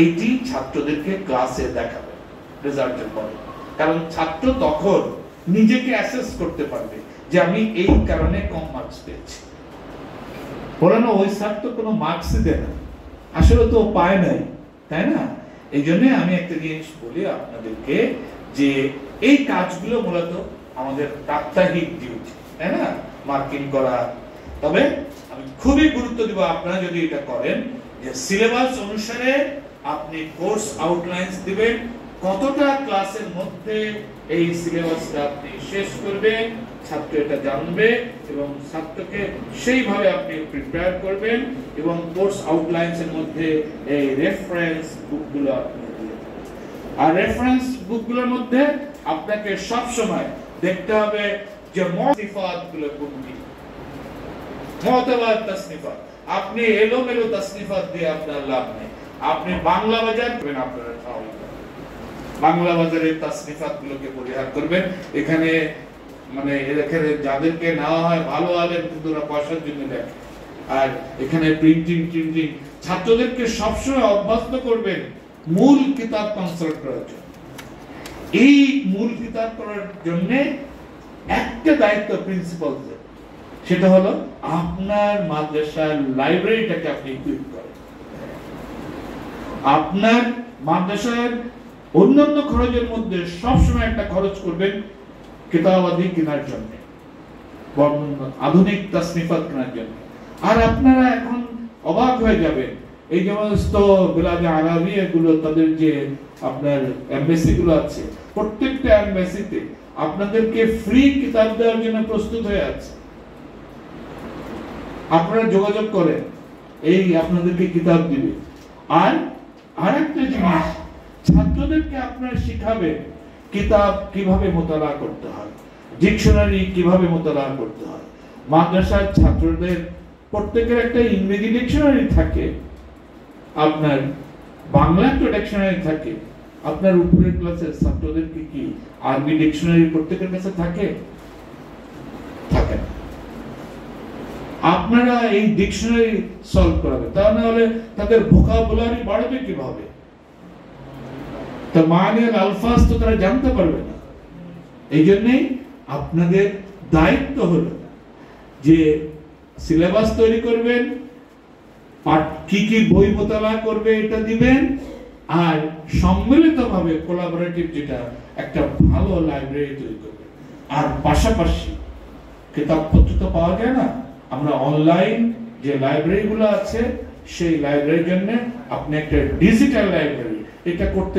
এইটি ছাত্রদেরকে ক্লাসে দেখাবে রেজাল্টের পরে, কারণ ছাত্র তখন নিজেকে অ্যাসেস করতে পারবে যে আমি এই কারণে কম মার্কস পেয়েছি। বলে না ওই স্যার তো কোনো মার্কসই দেয় না, আসলে তো পায় নাই, তাই না? এই জন্য আমি একটা জিনিস বলি আপনাদেরকে যে এই কাজগুলো মূলত আমাদের প্রাত্যহিক ডিউটি, তাই না, মার্কিং করা। তবে আমি খুবই গুরুত্ব দিব আপনারা যদি এটা করেন যে সিলেবাস অনুসারে আপনি কোর্স আউটলাইনস দিবেন, কতটা ক্লাসের মধ্যে এই সিলেবাসটা আপনি শেষ করবেন, ছাত্র এটা জানবে এবং ছাত্রকে সেইভাবে আপনি প্রিপেয়ার করবেন এবং কোর্স আউটলাইনস এর মধ্যে এই রেফারেন্স বুকগুলো আপনি দিবেন। আর রেফারেন্স বুকগুলোর মধ্যে আপনাকে সব সময় দেখতে হবে যে মুতাসনিফাতগুলো কোনটি, মুতাবার তাসনিফাত। আপনি এলোমেলো তাসনিফাত দিয়ে আপনার লাভ নেই। আপনি বাংলা বাজার করবেন, আপনারা বাংলা বাজারের তাসনিফাতগুলোকে পরিহার করবেন। এখানে মানে এখানে যাদেরকে নেওয়া হয় ভালো আলেম, কিন্তু ওরা পয়সার জন্য দেখে। আর এখানে প্রিন্টিং ছাত্রদেরকে সবসময় অভ্যস্ত করবেন মূল কিতাব কনসাল্ট করার জন্য। এই মূল কিতাব করার জন্য একটা দায়িত্ব প্রিন্সিপাল, সেটা হলো আপনার মাদ্রাসার লাইব্রেরিটাকে আপনি ইকুইপ করেন। আপনার মাদ্রাসার অন্যান্য খরচের মধ্যে সবসময় একটা খরচ করবেন কিতাবাদি কেনার জন্য, আধুনিক তাসনিফাত কেনার জন্য। আর আপনারা এখন অবাক হয়ে যাবেন, এই সমস্ত বিলাদে আরবি এগুলো তাদের যে আপনার এমবেসি গুলো আছে, প্রত্যেকটা এমবেসিতে আপনাদেরকে ফ্রি কিতাব দেওয়ার জন্য প্রস্তুত হয়ে আছে। আপনারা যোগাযোগ করেন, এই আপনাদেরকে কিতাব দিবে। আর আরেকটা জিনিস, ছাত্রদেরকে আপনারা শিখাবেন কিতাব কিভাবে মোতালা করতে হয়, ডিকশনারি কিভাবে মোতালা করতে হয়। মাদ্রাসার ছাত্রদের প্রত্যেকের একটা ইংরেজি ডিকশনারি থাকে, আপনার বাংলা একটা ডিকশনারি থাকে। আপনার উপরের ক্লাসের ছাত্রদেরকে কি আরবি ডিকশনারি প্রত্যেকের কাছে থাকে? থাকে না। আপনারা এই ডিকশনারি সলভ করাবেন, তা না হলে তাদের ভোকাবুলারি বাড়বে কিভাবে? তা মানের আলফাজ তো তারা জানতে পারবে না। এই জন্যই আপনাদের দায়িত্ব হলো যে সিলেবাস তৈরি করবেন, কি কি বই মোতালা করবে এটা দিবেন, আর সম্মিলিতভাবে কোলাবোরেটিভ যেটা একটা ভালো লাইব্রেরি তৈরি করবেন। আর পাশাপাশি কিতাবপত্র তো পাওয়া যায় না, আমরা অনলাইন যে লাইব্রেরি গুলো আছে সেই লাইব্রেরির জন্য আপনি একটা ডিজিটাল লাইব্রেরি এটা করতে